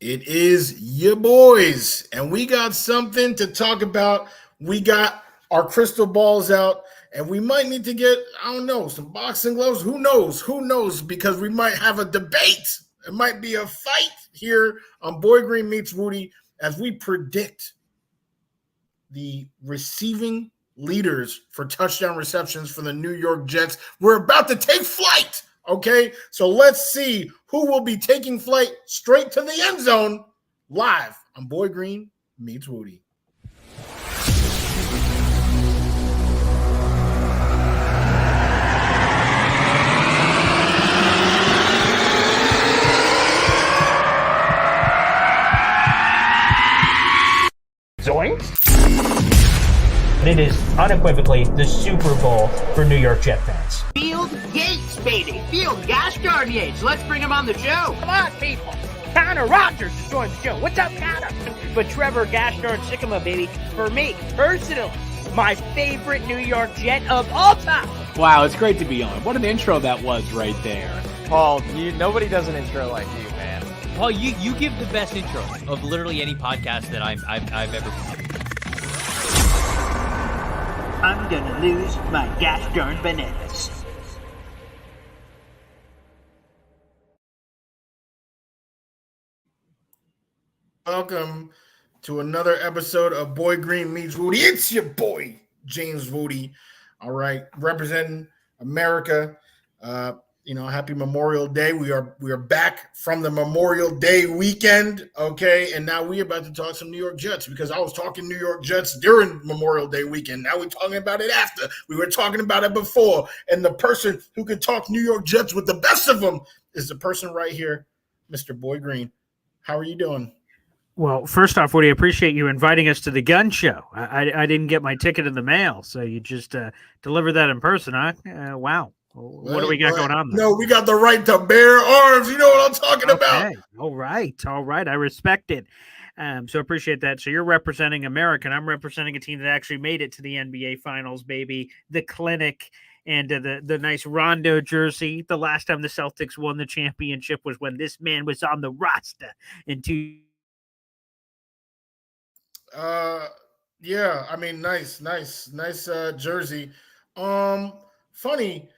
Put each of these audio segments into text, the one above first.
It is your boys, and we got something to talk about. We got our crystal balls out, and we might need to get, I don't know, some boxing gloves. Who knows? Who knows? Because we might have a debate. It might be a fight here on Boy Green Meets Wudi as we predict the receiving leaders for touchdown receptions for the New York Jets. We're about to take flight. Okay, so let's see who will be taking flight straight to the end zone live on Boy Green Meets Wudi. Zoinks! It is unequivocally the Super Bowl for New York Jet fans. Field Yates, baby. Field Gosh darn Yates. Let's bring him on the show. Come on, people. Connor Rogers is joining the show. What's up, Connor? But Trevor Gosh darn Sycamore, baby, for me, personally, my favorite New York Jet of all time. Wow, it's great to be on. What an intro that was right there. Paul, nobody does an intro like you, man. Paul, you give the best intro of literally any podcast that I've ever been. I'm gonna lose my gosh darn bananas. Welcome to another episode of Boy Green Meets Wudi. It's your boy, James Wudi. All right, representing America. Happy Memorial Day. We are back from the Memorial Day weekend, okay? And now we're about to talk some New York Jets because I was talking New York Jets during Memorial Day weekend. Now we're talking about it after. We were talking about it before. And the person who could talk New York Jets with the best of them is the person right here, Mr. Boy Green. How are you doing? Well, first off, Woody, I appreciate you inviting us to the gun show. I didn't get my ticket in the mail, so you just delivered that in person, huh? Wow. What do we got going on there? No, we got the right to bear arms. You know what I'm talking about. All right. I respect it. So appreciate that. So you're representing America, and I'm representing a team that actually made it to the NBA Finals, baby. The Clinic and the nice Rondo jersey. The last time the Celtics won the championship was when this man was on the roster in two. Yeah, I mean, nice jersey. Funny.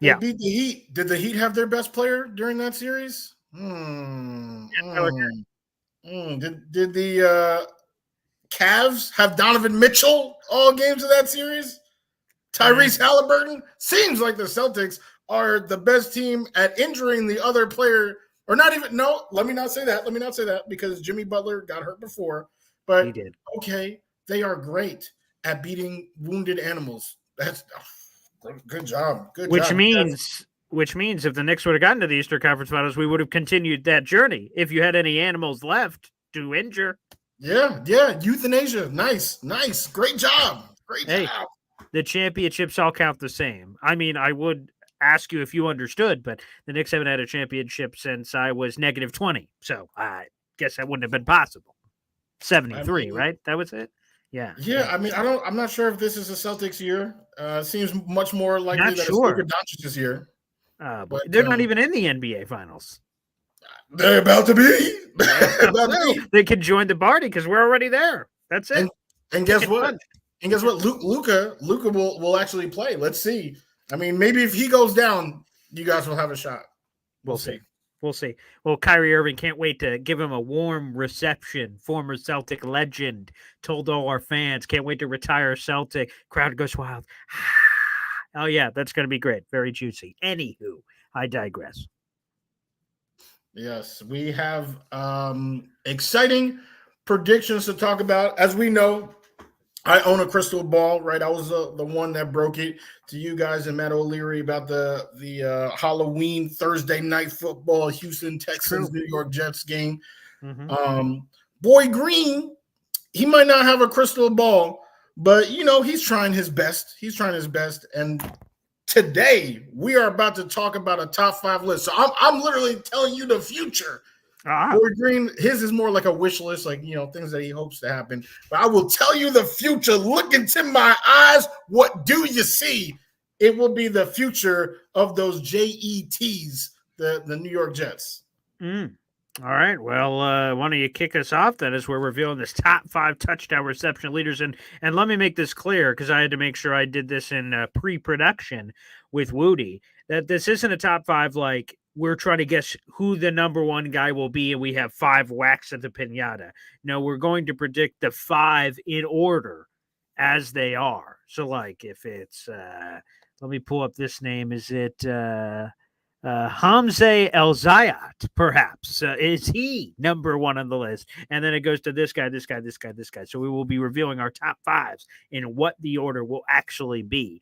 They beat the Heat. Did the Heat have their best player during that series? Did the Cavs have Donovan Mitchell all games of that series? Tyrese Halliburton? Seems like the Celtics are the best team at injuring the other player, or not even. No, let me not say that because Jimmy Butler got hurt before. But he did. Okay, they are great at beating wounded animals. That's good job. Which means if the Knicks would have gotten to the Eastern Conference Finals, we would have continued that journey. If you had any animals left to injure. Yeah. Euthanasia. Nice. Great job. Job. The championships all count the same. I mean, I would ask you if you understood, but the Knicks haven't had a championship since I was -20. So I guess that wouldn't have been possible. 73, right? That was it. Yeah. I mean, I'm not sure if this is a Celtics year. Seems much more likely that it's Luka Doncic's year. But they're not even in the NBA Finals. They're about to be. They could join the party because we're already there. That's it. And guess what? Luka will actually play. Let's see. I mean, maybe if he goes down, you guys will have a shot. We'll see. Well, Kyrie Irving can't wait to give him a warm reception. Former Celtic legend told all our fans, can't wait to retire Celtic. Crowd goes wild. Oh, yeah, that's going to be great. Very juicy. Anywho, I digress. Yes, we have exciting predictions to talk about. As we know, I own a crystal ball, right? I was the one that broke it to you guys and Matt O'Leary about the Halloween Thursday night football Houston Texans New York Jets game. Mm-hmm. Boy Green, he might not have a crystal ball, but he's trying his best. And today we are about to talk about a top 5 list. So I'm literally telling you the future. Boy Green, his is more like a wish list, like, things that he hopes to happen. But I will tell you the future. Look into my eyes. What do you see? It will be the future of those JETs, the New York Jets. All right. Well, why don't you kick us off then as we're revealing this top 5 touchdown reception leaders. And let me make this clear because I had to make sure I did this in pre-production with Wudi, that this isn't a top 5 like we're trying to guess who the number one guy will be and we have 5 whacks at the pinata. No, we're going to predict the 5 in order as they are. So like if it's let me pull up this name. Is it Hamza El Zayat, perhaps? Is he number one on the list? And then it goes to this guy, this guy, this guy, this guy. So we will be revealing our top 5s in what the order will actually be.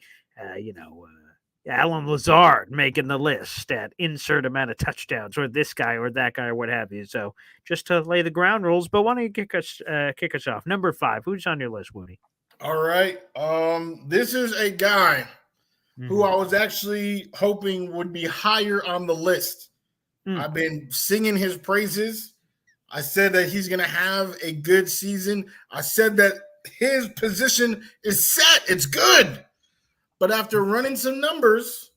Alan Lazard making the list at insert amount of touchdowns, or this guy or that guy or what have you. So just to lay the ground rules, but why don't you kick us off? Number 5, who's on your list, Woody? All right. This is a guy who I was actually hoping would be higher on the list. I've been singing his praises. I said that he's going to have a good season. I said that his position is set. It's good. But after running some numbers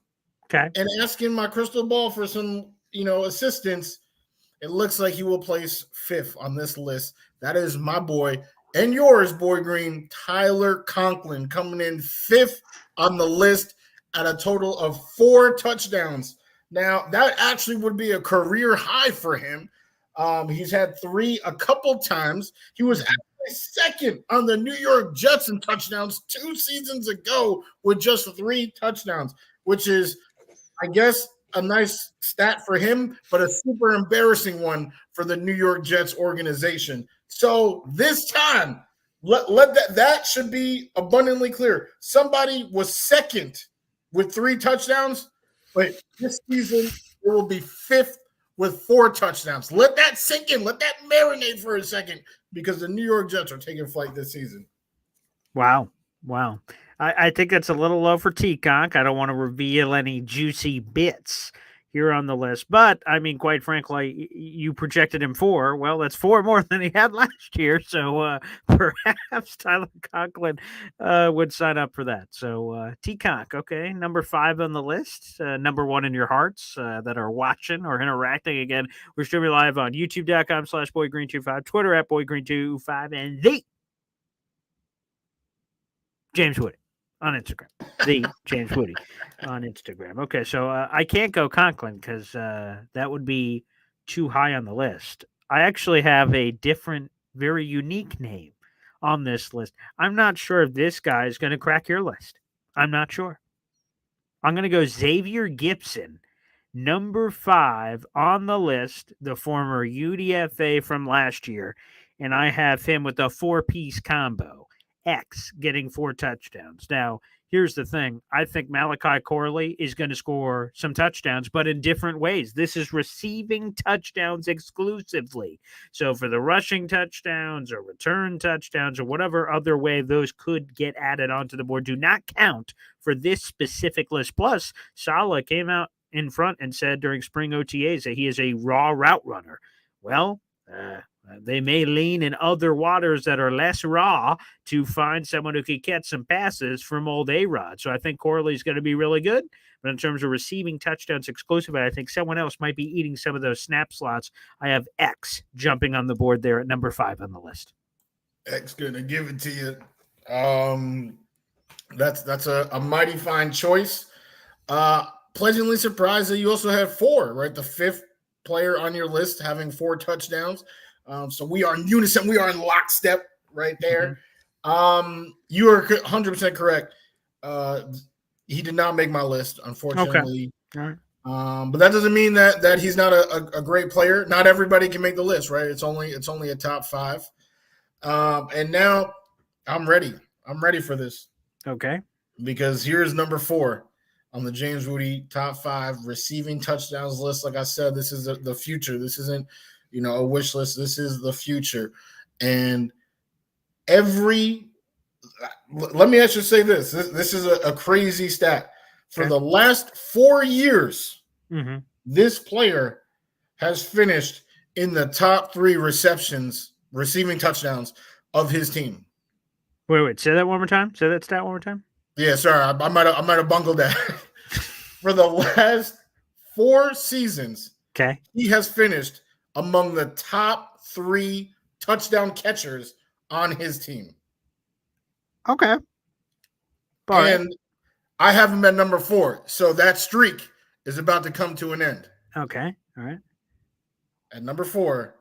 and asking my crystal ball for some, assistance, it looks like he will place 5th on this list. That is my boy and yours, Boy Green, Tyler Conklin, coming in 5th on the list at a total of 4 touchdowns. Now, that actually would be a career high for him. He's had 3 a couple times. He was actually second on the New York Jets in touchdowns 2 seasons ago with just 3 touchdowns, which is, I guess, a nice stat for him, but a super embarrassing one for the New York Jets organization. So this time, let that should be abundantly clear. Somebody was second with 3 touchdowns, but this season it will be 5th with 4 touchdowns. Let that sink in. Let that marinate for a second because the New York Jets are taking flight this season. Wow. I think that's a little low for T-Conk. I don't want to reveal any juicy bits here on the list. But, I mean, quite frankly, you projected him 4. Well, that's 4 more than he had last year. So perhaps Tyler Conklin would sign up for that. So T-Conk, okay, number 5 on the list. Number 1 in your hearts that are watching or interacting. Again, we're streaming live on youtube.com/boygreen25, Twitter at boygreen25, and the James Woody on Instagram. The James Woody on Instagram. Okay, so I can't go Conklin because that would be too high on the list. I actually have a different, very unique name on this list. I'm not sure if this guy is going to crack your list. I'm not sure. I'm going to go Xavier Gibson, number 5 on the list, the former UDFA from last year, and I have him with a 4-piece combo. X getting 4 touchdowns. Now, here's the thing. I think Malachi Corley is going to score some touchdowns, but in different ways. This is receiving touchdowns exclusively. So for the rushing touchdowns or return touchdowns or whatever other way those could get added onto the board do not count for this specific list. Plus, Saleh came out in front and said during spring OTAs that he is a raw route runner. Well, they may lean in other waters that are less raw to find someone who can catch some passes from old A-Rod. So I think Corley's going to be really good. But in terms of receiving touchdowns exclusively, I think someone else might be eating some of those snap slots. I have X jumping on the board there at number 5 on the list. X going to give it to you. That's a mighty fine choice. Pleasantly surprised that you also have 4, right? The 5th player on your list having 4 touchdowns. So we are in unison. We are in lockstep right there. You are 100% correct. He did not make my list, unfortunately. Okay. All right. But that doesn't mean that he's not a great player. Not everybody can make the list, right? It's only a top 5. And now I'm ready. I'm ready for this. Okay. Because here's number 4 on the James Wudi top 5 receiving touchdowns list. Like I said, this is the future. This isn't, a wish list. This is the future. And let me actually say this. This is a crazy stat. For the last 4 years, this player has finished in the top 3 receiving touchdowns of his team. Wait. Say that one more time. Say that stat one more time. Yeah, sorry. I might have bungled that. For the last 4 seasons, he has finished among the top 3 touchdown catchers on his team. Okay. All right. And I have him at number 4. So that streak is about to come to an end. Okay. All right. At number 4,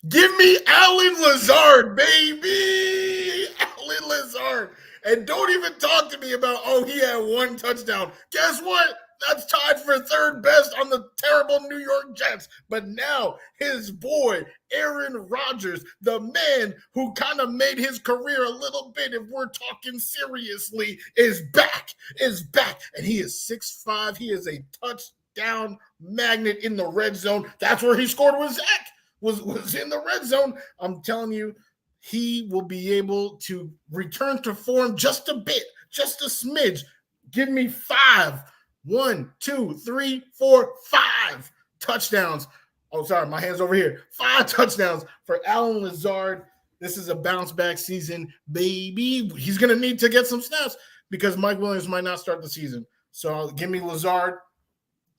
give me Alan Lazard, baby. Alan Lazard. And don't even talk to me about, oh, he had 1 touchdown. Guess what? That's tied for 3rd best on the terrible New York Jets. But now his boy, Aaron Rodgers, the man who kind of made his career a little bit, if we're talking seriously, is back. And he is 6'5". He is a touchdown magnet in the red zone. That's where he scored with Zach, was in the red zone. I'm telling you, he will be able to return to form just a bit, just a smidge. Give me 5. 1, 2, 3, 4, 5 touchdowns. Oh, sorry, my hand's over here. 5 touchdowns for Alan Lazard. This is a bounce back season, baby. He's going to need to get some snaps because Mike Williams might not start the season. So give me Lazard.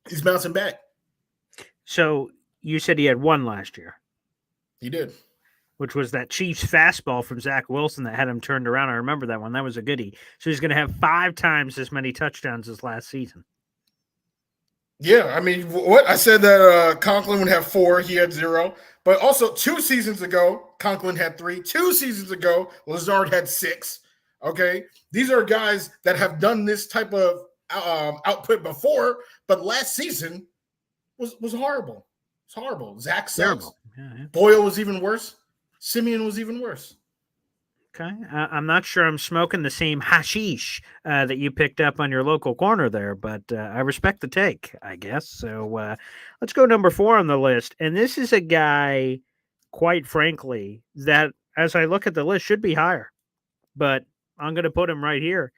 He's bouncing back. So you said he had 1 last year. He did. Which was that Chiefs fastball from Zach Wilson that had him turned around. I remember that one. That was a goodie. So he's going to have 5 times as many touchdowns as last season. Yeah, I mean, what I said that Conklin would have 4, he had 0. But also 2 seasons ago, Conklin had 3. 2 seasons ago, Lazard had 6. Okay, these are guys that have done this type of output before, but last season was horrible. It's horrible. Zach sucks. Yeah. Boyle was even worse. Simeon was even worse. Okay. I'm not sure I'm smoking the same hashish that you picked up on your local corner there, but I respect the take, I guess. So let's go number 4 on the list. And this is a guy, quite frankly, that as I look at the list should be higher, but I'm going to put him right here.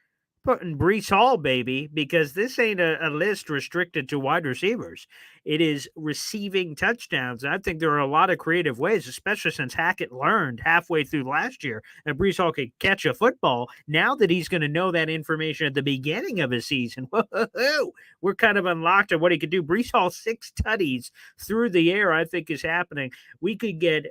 Putting Breece Hall, baby, because this ain't a list restricted to wide receivers. It is receiving touchdowns. And I think there are a lot of creative ways, especially since Hackett learned halfway through last year that Breece Hall could catch a football. Now that he's going to know that information at the beginning of his season, whoa, we're kind of unlocked on what he could do. Breece Hall, 6 tutties through the air, I think is happening. We could get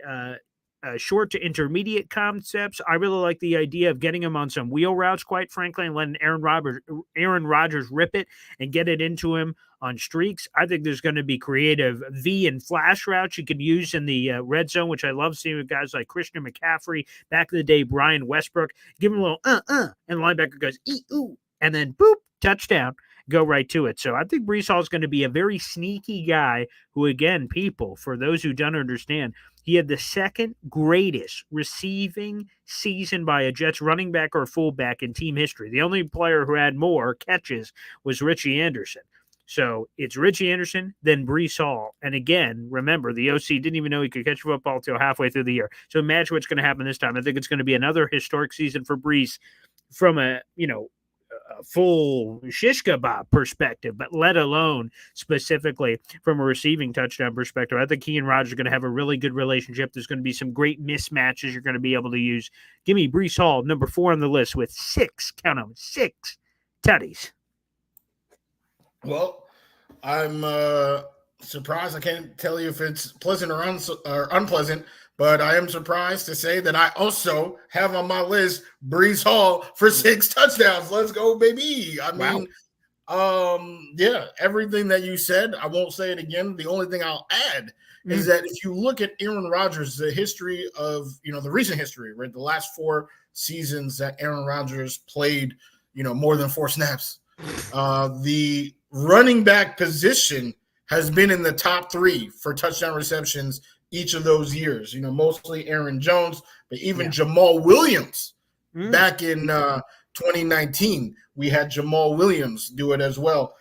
short to intermediate concepts. I really like the idea of getting him on some wheel routes, quite frankly, and letting Aaron Rodgers rip it and get it into him on streaks. I think there's going to be creative V and flash routes you could use in the red zone, which I love seeing with guys like Christian McCaffrey, back in the day, Brian Westbrook. Give him a little and the linebacker goes ooh, and then boop, touchdown. Go right to it. So I think Breece Hall is going to be a very sneaky guy who, again, people, for those who don't understand, he had the 2nd greatest receiving season by a Jets running back or fullback in team history. The only player who had more catches was Richie Anderson. So it's Richie Anderson, then Breece Hall. And again, remember, the OC didn't even know he could catch football until halfway through the year. So imagine what's going to happen this time. I think it's going to be another historic season for Breece from a full shish kebab perspective, but let alone specifically from a receiving touchdown perspective. I think he and Rodgers are going to have a really good relationship. There's going to be some great mismatches you're going to be able to use. Give me Breece Hall, number 4 on the list with 6, count them, 6 tutties. Well, I'm surprised. I can't tell you if it's pleasant or unpleasant, but I am surprised to say that I also have on my list Breece Hall for 6 touchdowns. Let's go, baby. I mean, yeah, everything that you said, I won't say it again. The only thing I'll add is that if you look at Aaron Rodgers, the history of, the recent history, right, the last 4 seasons that Aaron Rodgers played, more than 4 snaps, the running back position has been in the top 3 for touchdown receptions each of those years. Mostly Aaron Jones, but even Jamal Williams back in 2019, we had Jamal Williams do it as well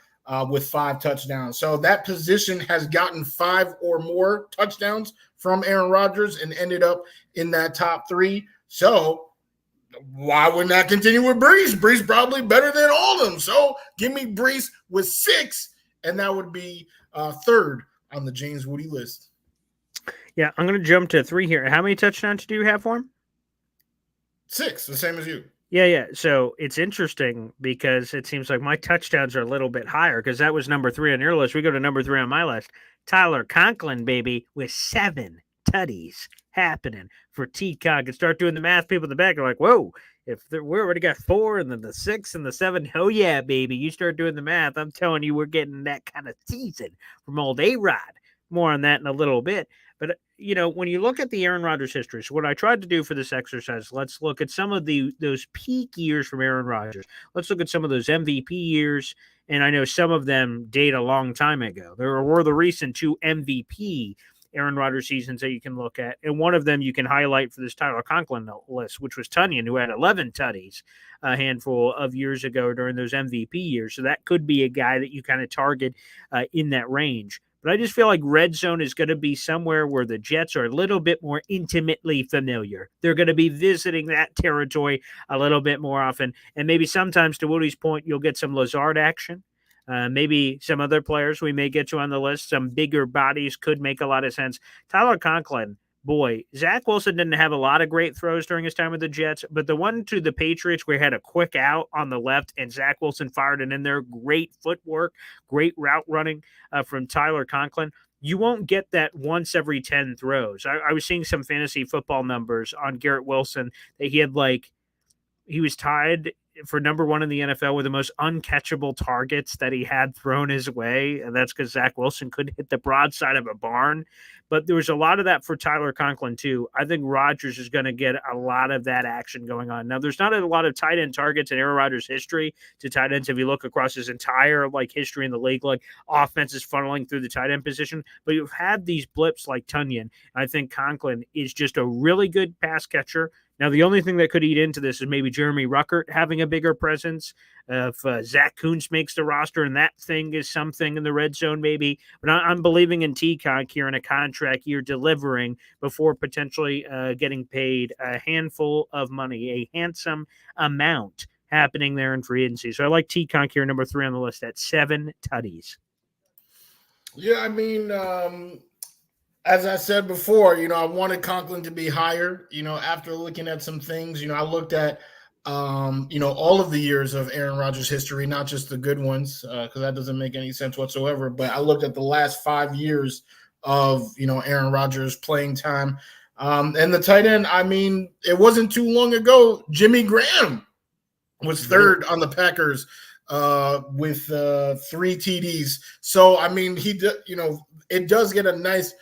with 5 touchdowns. So that position has gotten 5 or more touchdowns from Aaron Rodgers and ended up in that top 3. So why wouldn't I continue with Breece? Breece probably better than all of them. So give me Breece with 6, and that would be 3rd on the James Wudi list. Yeah, I'm going to jump to 3 here. How many touchdowns do you have for him? 6, the same as you. Yeah. So it's interesting because it seems like my touchdowns are a little bit higher because that was number 3 on your list. We go to number 3 on my list. Tyler Conklin, baby, with 7 tutties happening for T-Cog. And start doing the math. People in the back are like, whoa, we already got 4 and then the 6 and the 7. Oh, yeah, baby. You start doing the math. I'm telling you, we're getting that kind of season from old A-Rod. More on that in a little bit. But, when you look at the Aaron Rodgers history, so what I tried to do for this exercise, let's look at some of those peak years from Aaron Rodgers. Let's look at some of those MVP years. And I know some of them date a long time ago. There were the recent 2 MVP Aaron Rodgers seasons that you can look at. And one of them you can highlight for this Tyler Conklin list, which was Tunyon, who had 11 tutties a handful of years ago during those MVP years. So that could be a guy that you kind of target in that range. But I just feel like red zone is going to be somewhere where the Jets are a little bit more intimately familiar. They're going to be visiting that territory a little bit more often. And maybe sometimes, to Woody's point, you'll get some Lazard action. Maybe some other players we may get to on the list, some bigger bodies could make a lot of sense. Tyler Conklin, boy, Zach Wilson didn't have a lot of great throws during his time with the Jets, but the one to the Patriots where he had a quick out on the left and Zach Wilson fired it in there, great footwork, great route running from Tyler Conklin. You won't get that once every 10 throws. I was seeing some fantasy football numbers on Garrett Wilson that he was tied for number 1 in the NFL with the most uncatchable targets that he had thrown his way. And that's because Zach Wilson couldn't hit the broadside of a barn. But there was a lot of that for Tyler Conklin, too. I think Rodgers is going to get a lot of that action going on. Now, there's not a lot of tight end targets in Aaron Rodgers' history to tight ends if you look across his entire history in the league, like offenses funneling through the tight end position. But you've had these blips like Tunyon. I think Conklin is just a really good pass catcher. Now, the only thing that could eat into this is maybe Jeremy Ruckert having a bigger presence. If Zach Kuntz makes the roster and that thing is something in the red zone, maybe. But I'm believing in T-Conk here in a contract year delivering before potentially getting paid a handful of money, a handsome amount happening there in free agency. So I like T-Conk here, number 3 on the list at 7 tutties. Yeah, I mean, as I said before, I wanted Conklin to be higher. After looking at some things, I looked at, all of the years of Aaron Rodgers' history, not just the good ones, because that doesn't make any sense whatsoever. But I looked at the last 5 years of, Aaron Rodgers' playing time. And the tight end, I mean, it wasn't too long ago, Jimmy Graham was third on the Packers with 3 TDs. So, I mean, it does get a nice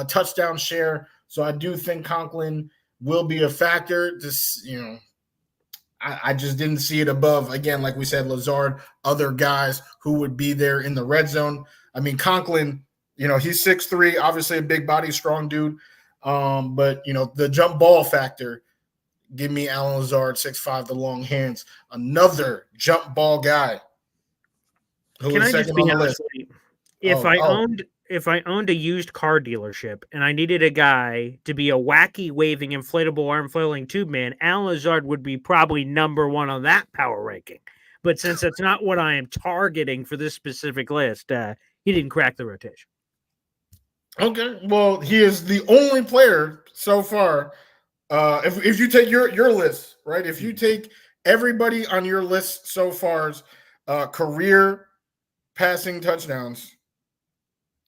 touchdown share. So I do think Conklin will be a factor. I just didn't see it above, again, like we said, Lazard, other guys who would be there in the red zone. I mean, Conklin, he's 6'3", obviously a big body, strong dude. But, the jump ball factor, give me Alan Lazard, 6'5", the long hands, another jump ball guy. Can I just be honest with you? If I owned a used car dealership and I needed a guy to be a wacky waving inflatable arm flailing tube man, Alan Lazard would be probably number 1 on that power ranking. But since that's not what I am targeting for this specific list, he didn't crack the rotation. Okay, well, he is the only player so far. If you take your list, right? If you take everybody on your list so far's career passing touchdowns,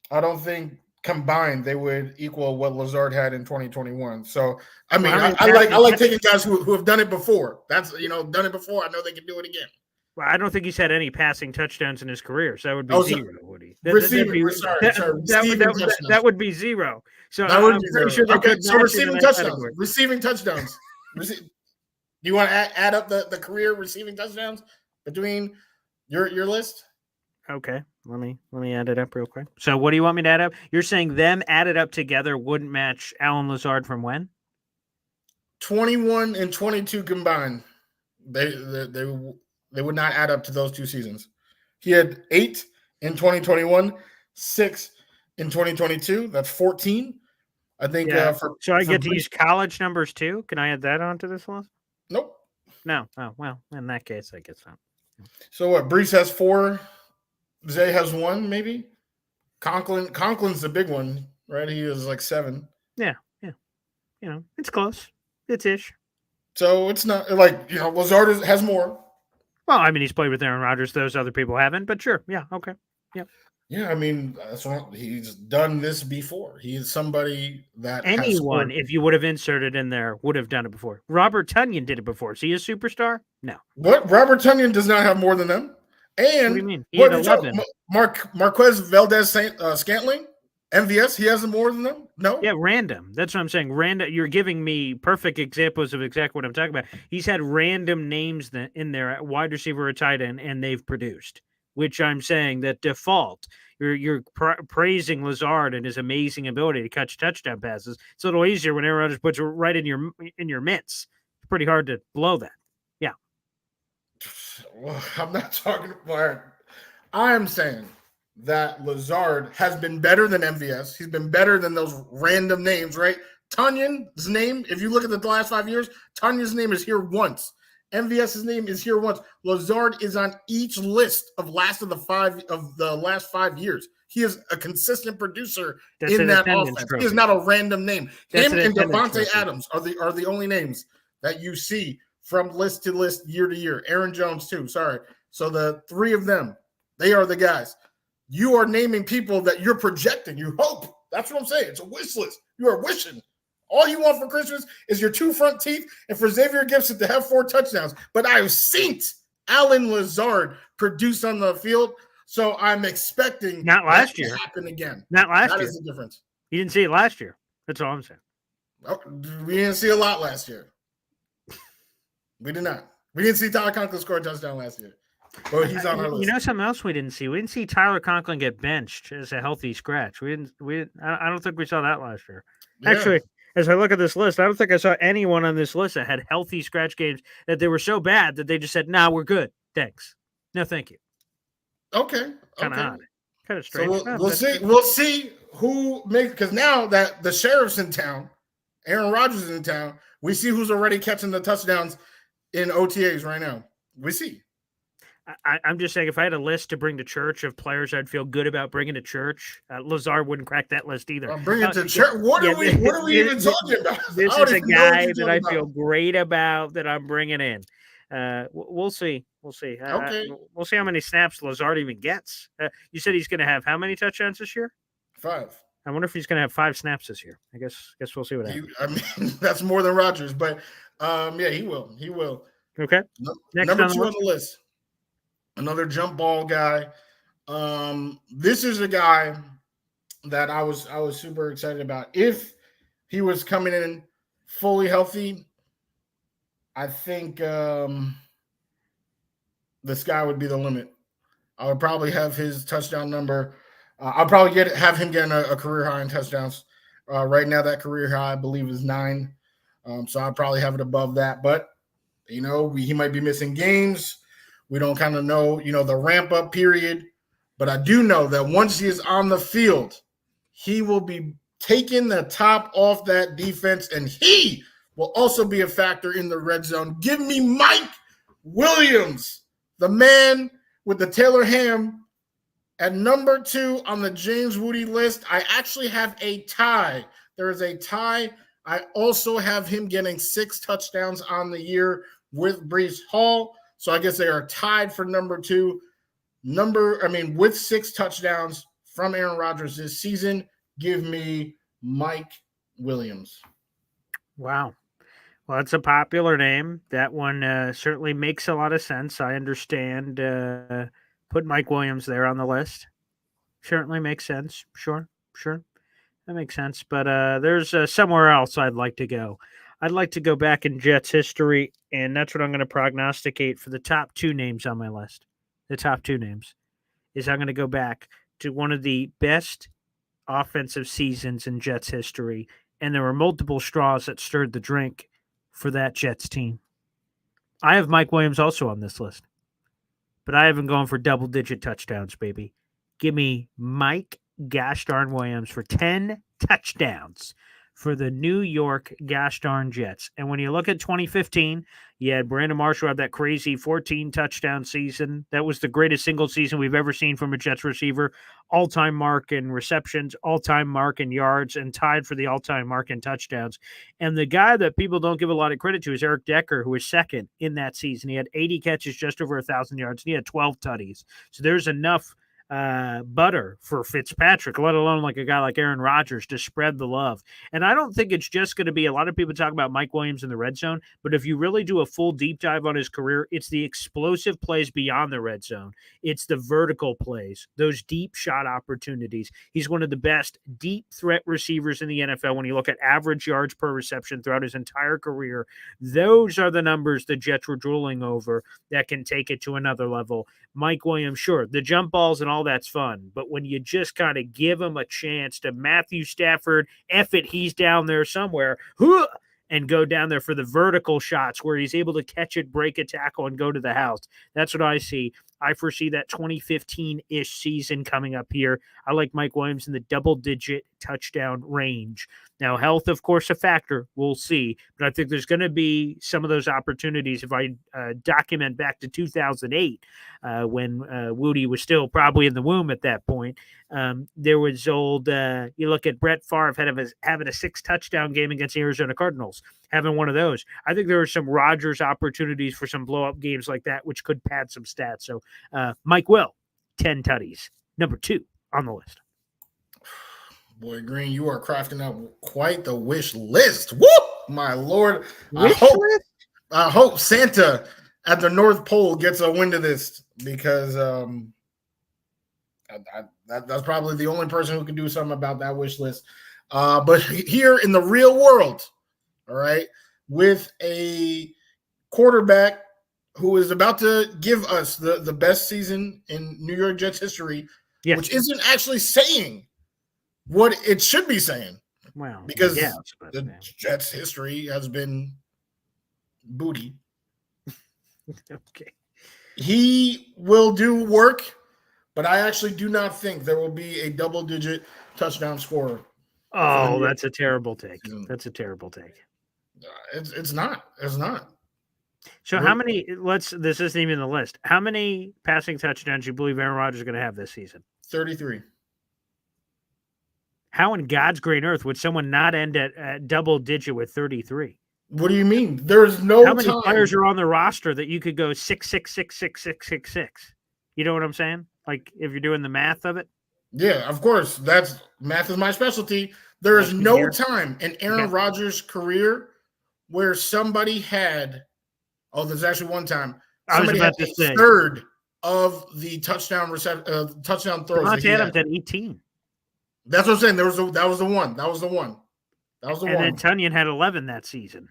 I don't think combined they would equal what Lazard had in 2021. So, I mean, I like taking guys who have done it before. That's, done it before. I know they can do it again. Well, I don't think he's had any passing touchdowns in his career, so that would be 0, Woody. That would be 0. So I'm pretty sure they could. So receiving touchdowns. Receiving touchdowns. Do you want to add up the career receiving touchdowns between your list? Okay, let me add it up real quick. So what do you want me to add up? You're saying them added up together wouldn't match Alan Lazard from when? 21 and 22 combined. They would not add up to those 2 seasons. He had 8 in 2021, 6 in 2022. That's 14. I think. Yeah. So I get to use college numbers too. Can I add that onto this list? Nope. No. Oh well. In that case, I guess not. So what? Brees has 4. Zay has 1, maybe. Conklin's the big one, right? He is like 7. Yeah. It's close. It's ish. So it's not like Lazard has more. Well, I mean, he's played with Aaron Rodgers. Those other people haven't, but sure. Yeah. Okay. Yeah. Yeah, I mean, he's done this before. He is somebody that has Anyone, scored. if you would have inserted in there, would have done it before. Robert Tunyon did it before. Is he a superstar? No. What Robert Tunyon does not have more than them. What do you And mean? He what had did you 11. Marquez Valdez Scantling? MVS, he has more than them? No. Yeah, random. That's what I'm saying. Random. You're giving me perfect examples of exactly what I'm talking about. He's had random names in there at wide receiver or tight end, and they've produced. Which I'm saying that default, you're praising Lazard and his amazing ability to catch touchdown passes. It's a little easier when Aaron Rodgers puts it right in your mitts. It's pretty hard to blow that. Yeah. Well, I'm not talking about. I am saying that Lazard has been better than MVS. He's been better than those random names, right? Tunyon's name, if you look at the last 5 years, Tunyon's name is here once. MVS's name is here once. Lazard is on each list of the last 5 years. He is a consistent producer in that offense. Trophy. He is not a random name. Him and Devontae Adams are the only names that you see from list to list, year to year. Aaron Jones too. Sorry. So the three of them, they are the guys. You are naming people that you're projecting. You hope. That's what I'm saying. It's a wish list. You are wishing. All you want for Christmas is your 2 front teeth and for Xavier Gibson to have 4 touchdowns. But I've seen Allen Lazard produce on the field, so I'm expecting not last year to happen again. Not last year. That is the difference. You didn't see it last year. That's all I'm saying. Oh, we didn't see a lot last year. We did not. We didn't see Tyler Conklin score a touchdown last year. But he's on our list. You know something else we didn't see? We didn't see Tyler Conklin get benched as a healthy scratch. I don't think we saw that last year. Yeah. Actually, as I look at this list, I don't think I saw anyone on this list that had healthy scratch games that they were so bad that they just said, "Nah, we're good. Thanks. No, thank you." Okay. Kind of odd. Kind of strange. So we'll see. We'll see who makes, because now that the sheriff's in town, Aaron Rodgers is in town, we see who's already catching the touchdowns in OTAs right now. We see. I'm just saying, if I had a list to bring to church of players I'd feel good about bringing to church, Lazard wouldn't crack that list either. Bring it to church. What are we even talking about? This is a guy that I feel great about that I'm bringing in. We'll see. We'll see. Okay. We'll see how many snaps Lazard even gets. You said he's going to have how many touchdowns this year? 5. I wonder if he's going to have 5 snaps this year. I guess we'll see what happens. I mean, that's more than Rodgers, but yeah, he will. He will. Okay. Next number 2 on the list. Another jump ball guy. This is a guy that I was super excited about. If he was coming in fully healthy, I think the sky would be the limit. I would probably have his touchdown number. I'll probably have him getting a career high in touchdowns. Right now, that career high, I believe, is 9. So I'd probably have it above that. But, he might be missing games. We don't kind of know, the ramp-up period. But I do know that once he is on the field, he will be taking the top off that defense, and he will also be a factor in the red zone. Give me Mike Williams, the man with the Taylor ham at number 2 on the James Wudi list. I actually have a tie. There is a tie. I also have him getting 6 touchdowns on the year with Breece Hall. So I guess they are tied for number 2. With 6 touchdowns from Aaron Rodgers this season. Give me Mike Williams. Wow. Well, it's a popular name. That one certainly makes a lot of sense. I understand. Put Mike Williams there on the list. Certainly makes sense. Sure. That makes sense. But there's somewhere else I'd like to go. I'd like to go back in Jets history, and that's what I'm going to prognosticate for the top 2 names on my list. The top 2 names is I'm going to go back to one of the best offensive seasons in Jets history, and there were multiple straws that stirred the drink for that Jets team. I have Mike Williams also on this list, but I haven't gone for double-digit touchdowns, baby. Give me Mike gosh darn Williams for 10 touchdowns for the New York gosh darn Jets. And when you look at 2015, you had Brandon Marshall have that crazy 14 touchdown season. That was the greatest single season we've ever seen from a Jets receiver. All-time mark in receptions, all-time mark in yards, and tied for the all-time mark in touchdowns. And the guy that people don't give a lot of credit to is Eric Decker, who was second in that season. He had 80 catches, just over 1,000 yards, and he had 12 tutties. So there's enough butter for Fitzpatrick, let alone like a guy like Aaron Rodgers to spread the love. And I don't think it's just going to be a lot of people talk about Mike Williams in the red zone, but if you really do a full deep dive on his career, it's the explosive plays beyond the red zone. It's the vertical plays, those deep shot opportunities. He's one of the best deep threat receivers in the NFL. When you look at average yards per reception throughout his entire career, those are the numbers the Jets were drooling over that can take it to another level. Mike Williams, sure, the jump balls and all that's fun, but when you just kind of give him a chance to Matthew Stafford, he's down there somewhere, and go down there for the vertical shots where he's able to catch it, break a tackle, and go to the house. That's what I see. I foresee that 2015-ish season coming up here. I like Mike Williams in the double-digit touchdown range. Now, health, of course, a factor. We'll see. But I think there's going to be some of those opportunities. If I document back to 2008, when Wudi was still probably in the womb at that point, there was you look at Brett Favre having a 6-touchdown game against the Arizona Cardinals, having one of those. I think there are some Rodgers opportunities for some blow-up games like that, which could pad some stats. So Mike Will, 10 tutties. Number 2 on the list. Boy, Green, you are crafting up quite the wish list. Woo! My Lord. I hope Santa at the North Pole gets a wind of this because that's probably the only person who can do something about that wish list. But here in the real world, all right, with a quarterback who is about to give us the best season in New York Jets history, which isn't actually saying what it should be saying. Well, because the Jets' history has been booty. Okay. He will do work, but I actually do not think there will be a double-digit touchdown scorer. Oh, that's a terrible take. That's a terrible take. It's not. It's not. So how many, this isn't even the list. How many passing touchdowns do you believe Aaron Rodgers is going to have this season? 33. How in God's green earth would someone not end at double digit with 33? What do you mean? There's no How many time. players are on the roster that you could go 6-6-6-6-6-6-6? You know what I'm saying? Like if you're doing the math of it? Yeah, of course. Math is my specialty. There is no time in Aaron Rodgers' career where somebody had – there's actually one time. Somebody had a third of the touchdown throws. Devontae Adams had 18. That's what I'm saying. That was the one. And then Tunyon had 11 that season.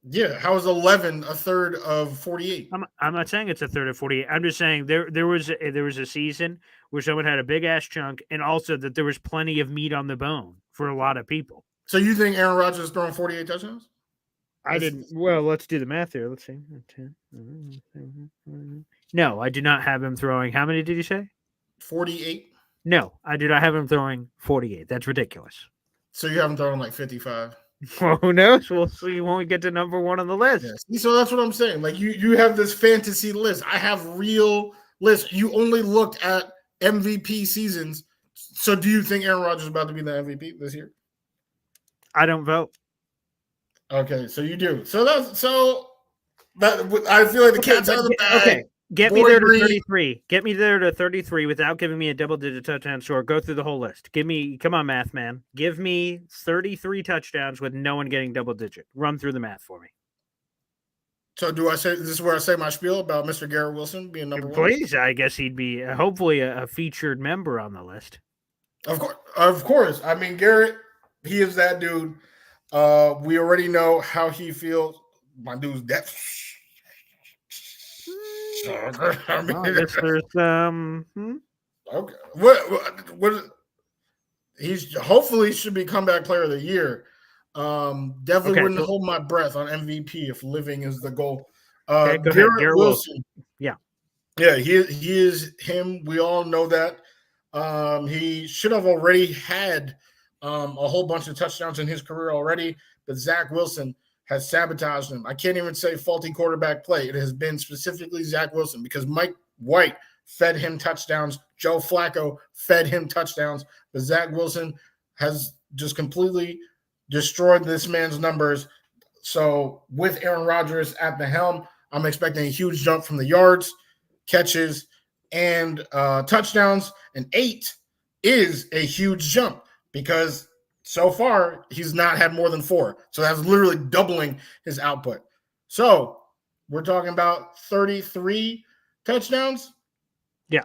Yeah, how is 11 a third of 48? I'm not saying it's a third of 48. I'm just saying there was a season where someone had a big ass chunk, and also that there was plenty of meat on the bone for a lot of people. So you think Aaron Rodgers is throwing 48 touchdowns? I didn't. Well, let's do the math here. Let's see. No, I do not have him throwing. How many did you say? 48. No, I do not have him throwing 48. That's ridiculous. So you have him throwing like 55. Well, who knows? We'll see when we get to number 1 on the list. Yes. So that's what I'm saying. Like you have this fantasy list. I have real lists. You only looked at MVP seasons. So do you think Aaron Rodgers is about to be the MVP this year? I don't vote. Okay, so you do. So I feel like the cat's out of the bag. Okay. Get me there to 33. Get me there to 33 without giving me a double-digit touchdown score. Go through the whole list. Come on, math man. Give me 33 touchdowns with no one getting double-digit. Run through the math for me. So do I say this is where I say my spiel about Mr. Garrett Wilson being number 1? Please, I guess he'd be hopefully a featured member on the list. Of course. I mean, Garrett, he is that dude. We already know how he feels. My dude's death. I mean, I guess there's Okay. What? He's hopefully should be comeback player of the year. Definitely wouldn't hold my breath on MVP if living is the goal. Garrett Wilson. Yeah, he is him. We all know that. He should have already had a whole bunch of touchdowns in his career already, but Zach Wilson has sabotaged him. I can't even say faulty quarterback play. It has been specifically Zach Wilson because Mike White fed him touchdowns. Joe Flacco fed him touchdowns. But Zach Wilson has just completely destroyed this man's numbers. So with Aaron Rodgers at the helm, I'm expecting a huge jump from the yards, catches, and touchdowns, and 8 is a huge jump because so far he's not had more than 4. So that's literally doubling his output. So we're talking about 33 touchdowns. Yeah.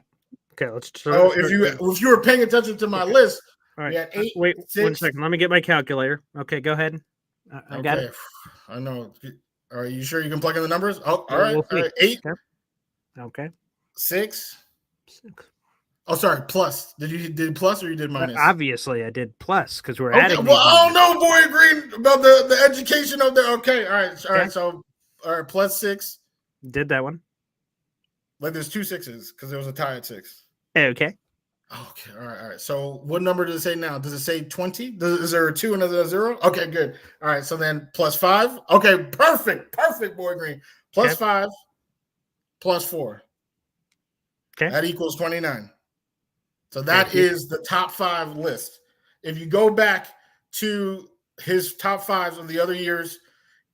Okay. Let's. So if you were paying attention to my list, all right. we had 8. Wait 6, 1 second. Let me get my calculator. Okay, go ahead. I got it. I know. Are you sure you can plug in the numbers? Oh, all Yeah, right. we'll All right. 8. Okay. 6. Oh, sorry. Plus. Did you did plus or you did minus? Obviously, I did plus because we're Okay. adding. Well, I don't know, boy. Green about the education of the. Okay. All right. All right. So, all right. Plus 6. Did that one? Like there's 2 6s because there was a tie at 6. Okay. Okay. All right. All right. So, what number does it say now? Does it say 20? Is there a 2 and a 0? Okay. Good. All right. So then plus 5. Okay. Perfect. Perfect, boy. Green. Plus 5. Plus 4. Okay. That equals 29. So that is the top 5 list. If you go back to his top 5s of the other years,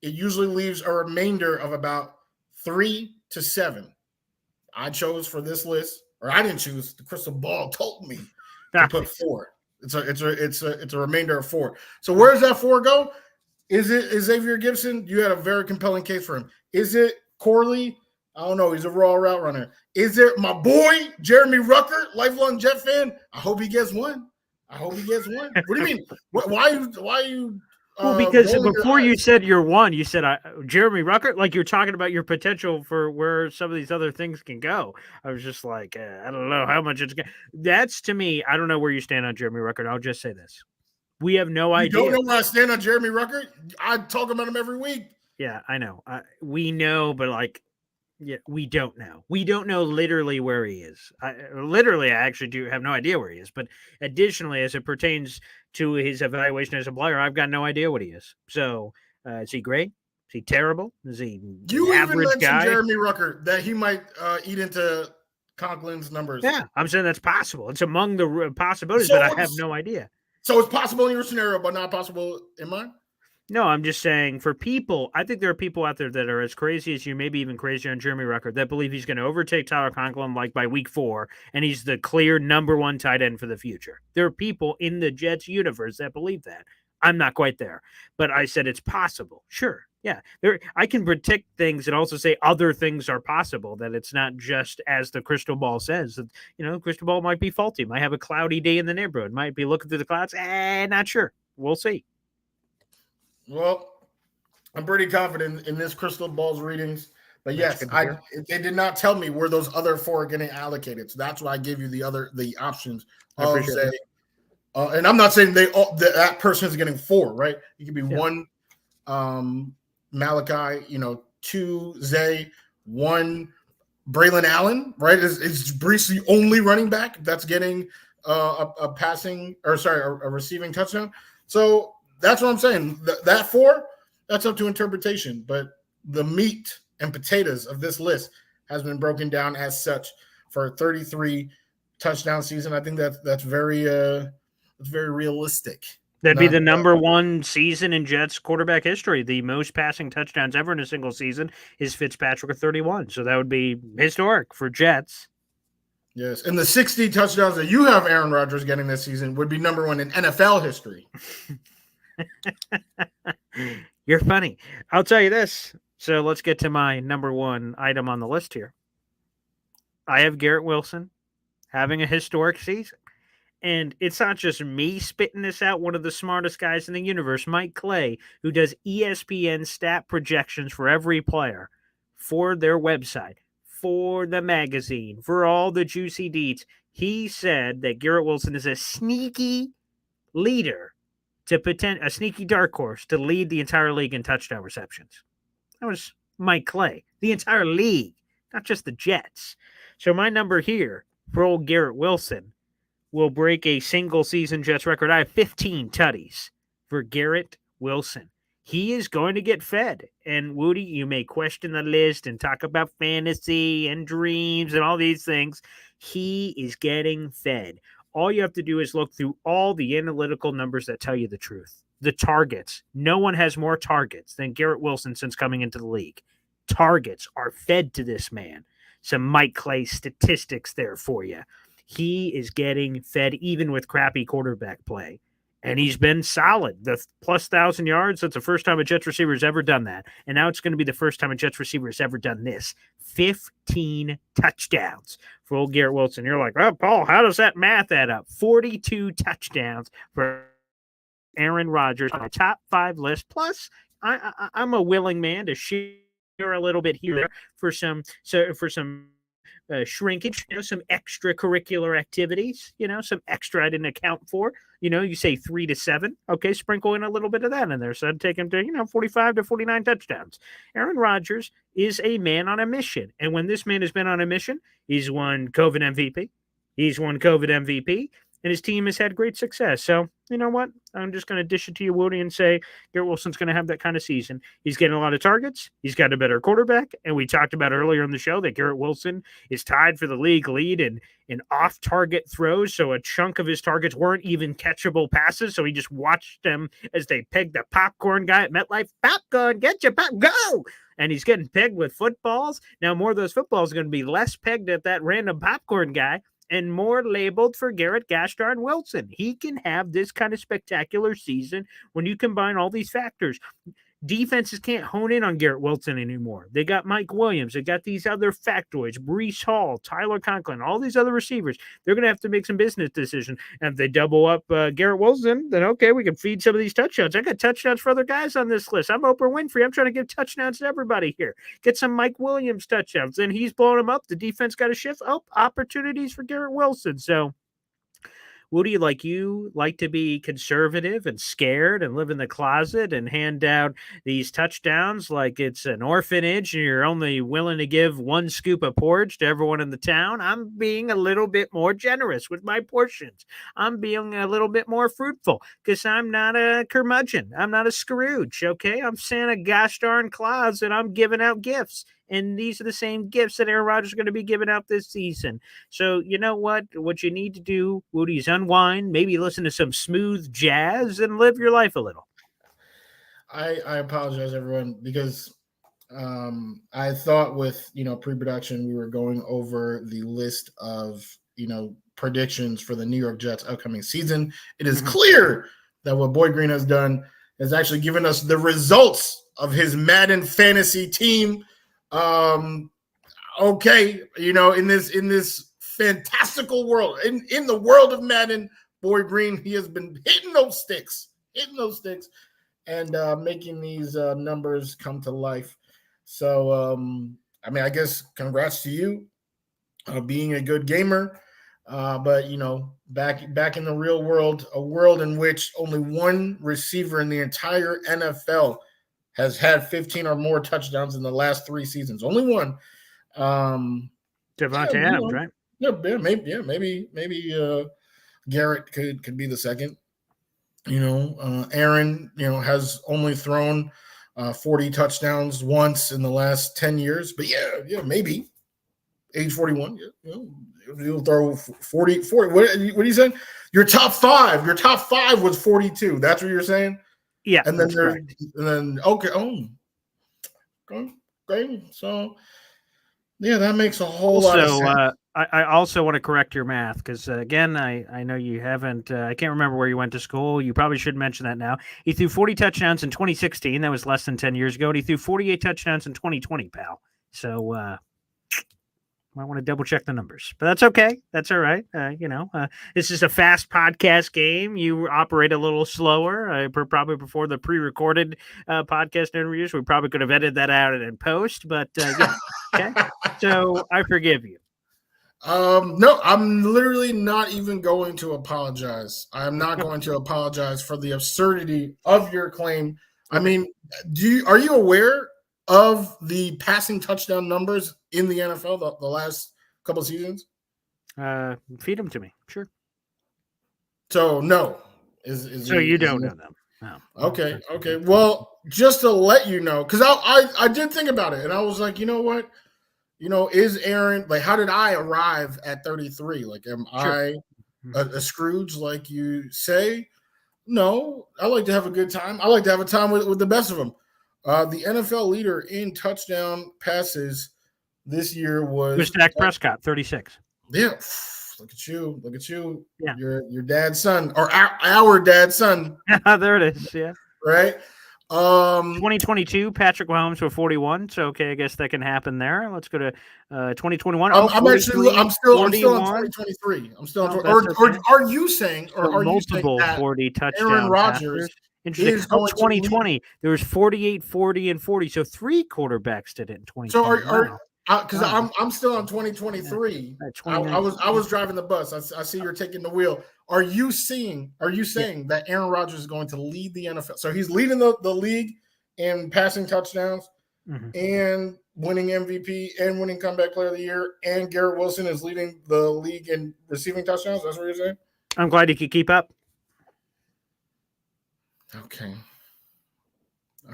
it usually leaves a remainder of about 3 to 7. I chose for this list, or I didn't choose. The crystal ball told me to put 4. It's a remainder of 4. So where does that 4 go? Is it Xavier Gibson? You had a very compelling case for him. Is it Corley? I don't know. He's a raw route runner. Is it my boy, Jeremy Rucker, lifelong Jet fan? I hope he gets one. What do you mean? Why are you? Well, because before you said you're one, you said Jeremy Rucker, like you're talking about your potential for where some of these other things can go. I was just like, I don't know how much it's going. That's to me. I don't know where you stand on Jeremy Rucker. I'll just say this: we have no idea. You don't know where I stand on Jeremy Rucker? I talk about him every week. Yeah, I know. We know, but like. Yeah, we don't know. We don't know literally where he is. I actually do have no idea where he is. But additionally, as it pertains to his evaluation as a player, I've got no idea what he is. So, is he great? Is he terrible? Is he you an average even mentioned guy? Jeremy Rucker that he might eat into Conklin's numbers? Yeah, I'm saying that's possible. It's among the possibilities, but I have no idea. So it's possible in your scenario, but not possible in mine? No, I'm just saying for people, I think there are people out there that are as crazy as you, maybe even crazier on Jeremy Rucker, that believe he's going to overtake Tyler Conklin like by week 4, and he's the clear number 1 tight end for the future. There are people in the Jets universe that believe that. I'm not quite there, but I said it's possible. Sure. Yeah. I can predict things and also say other things are possible, that it's not just as the crystal ball says. That, crystal ball might be faulty, might have a cloudy day in the neighborhood, might be looking through the clouds. Not sure. We'll see. Well, I'm pretty confident in this crystal ball's readings, but yes, they did not tell me where those other 4 are getting allocated. So that's why I gave you the options of say, and I'm not saying that person is getting 4, right? It could be 1 Malachi, 2 Zay, 1 Braylon Allen, right? Is Brees the only running back that's getting a receiving touchdown? So that's what I'm saying. That 4, that's up to interpretation. But the meat and potatoes of this list has been broken down as such for a 33 touchdown season. I think that's very realistic. That'd be the number 1 season in Jets quarterback history. The most passing touchdowns ever in a single season is Fitzpatrick with 31. So that would be historic for Jets. Yes, and the 60 touchdowns that you have Aaron Rodgers getting this season would be number 1 in NFL history. You're funny. I'll tell you this. So let's get to my number 1 item on the list here. I have Garrett Wilson having a historic season. And it's not just me spitting this out. One of the smartest guys in the universe, Mike Clay, who does ESPN stat projections for every player for their website, for the magazine, for all the juicy deets. He said that Garrett Wilson is a sneaky leader, a sneaky dark horse to lead the entire league in touchdown receptions. That was Mike Clay. The entire league, not just the Jets. So my number here for old Garrett Wilson will break a single season Jets record. I have 15 tutties for Garrett Wilson. He is going to get fed. And Wudi, you may question the list and talk about fantasy and dreams and all these things. He is getting fed. All you have to do is look through all the analytical numbers that tell you the truth. The targets. No one has more targets than Garrett Wilson since coming into the league. Targets are fed to this man. Mike Clay statistics there for you. He is getting fed even with crappy quarterback play. And he's been solid. The plus 1,000 yards, that's the first time a Jets receiver has ever done that. And now it's going to be the first time a Jets receiver has ever done this. 15 touchdowns for old Garrett Wilson. You're like, oh, Paul, how does that math add up? 42 touchdowns for Aaron Rodgers on a top 5 list. Plus, I'm a willing man to share a little bit here for some shrinkage, some extracurricular activities, some extra I didn't account for. You say 3 to 7. Okay, sprinkle in a little bit of that in there. So I'd take him to, 45 to 49 touchdowns. Aaron Rodgers is a man on a mission. And when this man has been on a mission, he's won COVID MVP. And his team has had great success. So, you know what? I'm just going to dish it to you, Wudi, and say Garrett Wilson's going to have that kind of season. He's getting a lot of targets. He's got a better quarterback. And we talked about earlier in the show that Garrett Wilson is tied for the league lead in off-target throws. So a chunk of his targets weren't even catchable passes. So he just watched them as they pegged the popcorn guy at MetLife. Popcorn, get your pop, go! And he's getting pegged with footballs. Now more of those footballs are going to be less pegged at that random popcorn guy and more labeled for Garrett Gashdarn Wilson. He can have this kind of spectacular season when you combine all these factors. Defenses can't hone in on Garrett Wilson anymore. They got Mike Williams. They got these other factoids, Breece Hall, Tyler Conklin, all these other receivers. They're going to have to make some business decisions. And if they double up Garrett Wilson, then okay, we can feed some of these touchdowns. I got touchdowns for other guys on this list. I'm Oprah Winfrey. I'm trying to give touchdowns to everybody here. Get some Mike Williams touchdowns. Then he's blowing them up. The defense got to shift. Oh, opportunities for Garrett Wilson. So, Woody, like you like to be conservative and scared and live in the closet and hand out these touchdowns like it's an orphanage and you're only willing to give 1 scoop of porridge to everyone in the town. I'm being a little bit more generous with my portions. I'm being a little bit more fruitful because I'm not a curmudgeon. I'm not a Scrooge, okay? I'm Santa gosh darn Claus and I'm giving out gifts. And these are the same gifts that Aaron Rodgers is going to be giving out this season. So you know what? What you need to do, Woody, is unwind, maybe listen to some smooth jazz and live your life a little. I apologize, everyone, because I thought with, pre-production, we were going over the list of, predictions for the New York Jets upcoming season. It is clear that what Boyd Green has done has actually given us the results of his Madden fantasy team. Okay, in this fantastical world, in the world of Madden, Boyd Green, he has been hitting those sticks, and making these numbers come to life. So, I guess congrats to you, being a good gamer. But back in the real world, a world in which only one receiver in the entire NFL has had 15 or more touchdowns in the last 3 seasons. Only one. Devontae Adams, right? Yeah, maybe Garrett could be the second. Aaron, has only thrown 40 touchdowns once in the last 10 years. But yeah, maybe. Age 41, he'll throw 40. What are you saying? Your top 5 was 42. That's what you're saying? Yeah, and then okay. So yeah, that makes a whole lot of sense. I also want to correct your math because again, I know you haven't. I can't remember where you went to school. You probably should mention that now. He threw 40 touchdowns in 2016. That was less than 10 years ago. And he threw 48 touchdowns in 2020, pal. So. Might want to double check the numbers, but that's okay. That's all right. This is a fast podcast game. You operate a little slower. Probably before the pre-recorded podcast interviews, we probably could have edited that out in post, but yeah. Okay. So I forgive you. No, I'm literally not even going to apologize. I'm not going to apologize for the absurdity of your claim. I mean, are you aware of the passing touchdown numbers in the NFL the last couple of seasons? Feed them to me. Sure. So no. You don't know them. No. Okay. Well, just to let you know, because I did think about it, and I was like, you know what? Is Aaron, like, how did I arrive at 33? Like, am I a Scrooge like you say? No, I like to have a good time. I like to have a time with the best of them. The NFL leader in touchdown passes this year It was was Dak Prescott, 36. yeah. Look at you. Look at you. Yeah. Your dad's son, or our dad's son, There it is. Yeah. right? 2022, Patrick Mahomes for 41. So, okay, I guess that can happen there. Let's go to 2021. I'm 43, I'm still on 41. 2023. I'm still on. Oh, Or that's okay. are you saying, or So are you saying multiple that 40 touchdown Aaron Rodgers passers? Interesting. is going to lead? 2020, there was 48, 40, and 40. So 3 quarterbacks did it in 2020. So are because Wow. I'm still on 2023. Yeah. I was driving the bus. I see you're taking the wheel. Are you saying that Aaron Rodgers is going to lead the NFL? So he's leading the league in passing touchdowns and winning MVP and winning comeback player of the year, and Garrett Wilson is leading the league in receiving touchdowns. That's what you're saying? I'm glad he could keep up. Okay.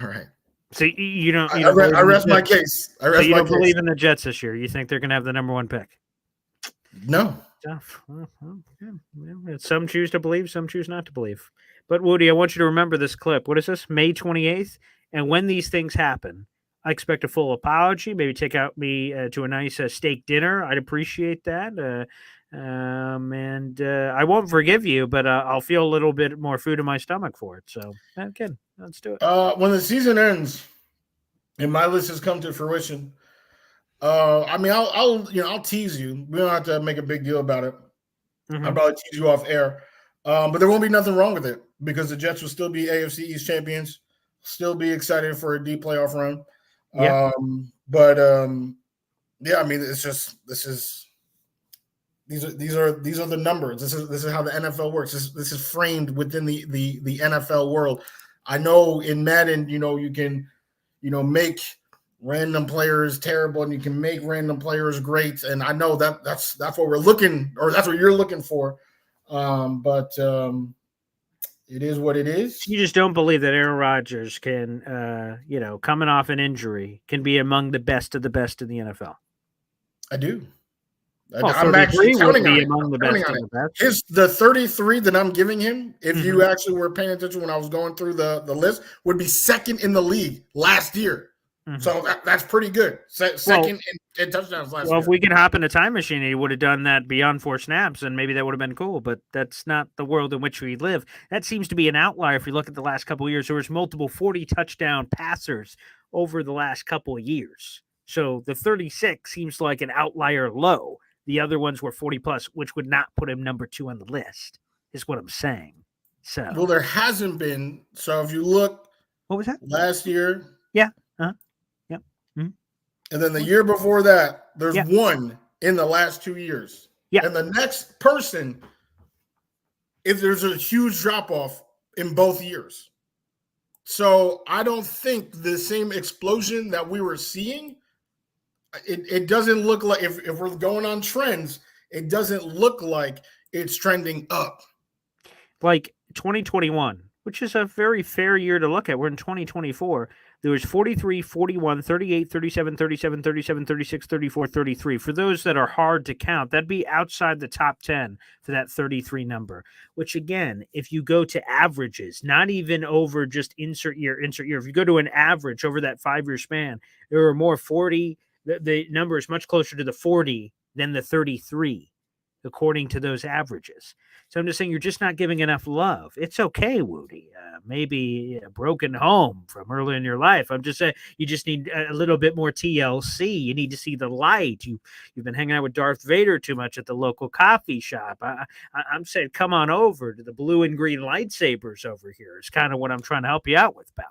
All right. So you don't. I rest my case. I rest so you my don't case. believe in the Jets this year. You think they're going to have the number 1 pick? No. Tough. Some choose to believe, some choose not to believe. But Woody, I want you to remember this clip. What is this? May 28th. And when these things happen, I expect a full apology. Maybe take out me to a nice steak dinner. I'd appreciate that. And I won't forgive you, but I'll feel a little bit more food in my stomach for it. So, good. Let's do it. When the season ends and my list has come to fruition, I mean, I'll tease you. We don't have to make a big deal about it. I'll probably tease you off air. But there won't be nothing wrong with it because the Jets will still be AFC East champions, still be excited for a deep playoff run. Yeah. Yeah, I mean, it's just these are the numbers. This is how the NFL works. This is framed within the NFL world. I know in Madden, you can, make random players terrible and you can make random players great. And I know that's what we're looking, or that's what you're looking for. But it is what it is. You just don't believe that Aaron Rodgers can, coming off an injury, can be among the best of the best in the NFL. I do. Well, I'm actually counting on it. Among the best of the best. Is the 33 that I'm giving him, if you actually were paying attention when I was going through the list, would be second in the league last year. So that's pretty good. Second in touchdowns last year. Well, if we could hop in a time machine, he would have done that beyond 4 snaps, and maybe that would have been cool. But that's not the world in which we live. That seems to be an outlier. If you look at the last couple of years, there was multiple 40 touchdown passers over the last couple of years. So the 36 seems like an outlier low. The other ones were 40 plus, which would not put him number 2 on the list, is what I'm saying. So, well, there hasn't been. So if you look, what was that? Last year? Yeah. Yep. And then the year before that, there's one in the last 2 years. Yeah. And the next person, if there's a huge drop off in both years. So I don't think the same explosion that we were seeing. It doesn't look like, if we're going on trends, it doesn't look like it's trending up. Like 2021, which is a very fair year to look at. We're in 2024. There was 43, 41, 38, 37, 37, 37, 36, 34, 33. For those that are hard to count, that'd be outside the top 10 for that 33 number, which again, if you go to averages, not even over just insert year. If you go to an average over that 5-year span, there are more 40. The number is much closer to the 40 than the 33, according to those averages. So I'm just saying you're just not giving enough love. It's okay, Woody. Maybe a broken home from early in your life. I'm just saying you just need a little bit more TLC. You need to see the light. You've been hanging out with Darth Vader too much at the local coffee shop. I'm saying come on over to the blue and green lightsabers over here. It's kind of what I'm trying to help you out with, pal.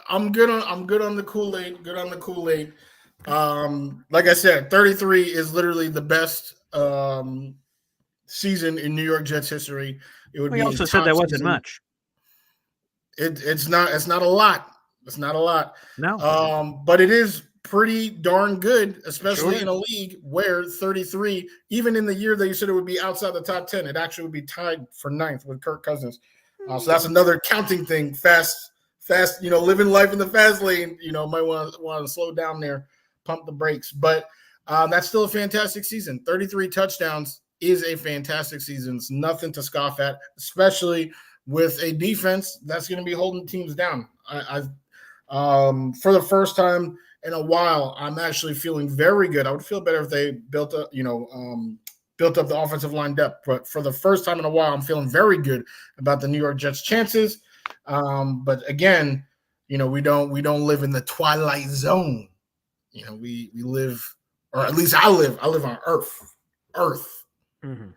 I'm good on the Kool-Aid. Good on the Kool-Aid. Like I said, 33 is literally the best season in New York Jets history. It would We be also said that wasn't season. much. It's not a lot. It's not a lot. No. But it is pretty darn good, especially Sure. in a league where 33, even in the year that you said it would be outside the top 10, it actually would be tied for 9th with Kirk Cousins. So that's another counting thing. Fast, living life in the fast lane, might want to slow down there, pump the brakes. But that's still a fantastic season. 33 touchdowns is a fantastic season. It's nothing to scoff at, especially with a defense that's going to be holding teams down. For the first time in a while, I'm actually feeling very good. I would feel better if they built up, built up the offensive line depth. But for the first time in a while, I'm feeling very good about the New York Jets' chances. But again, we don't live in the twilight zone. We live, or at least I live on Earth. Mm-hmm.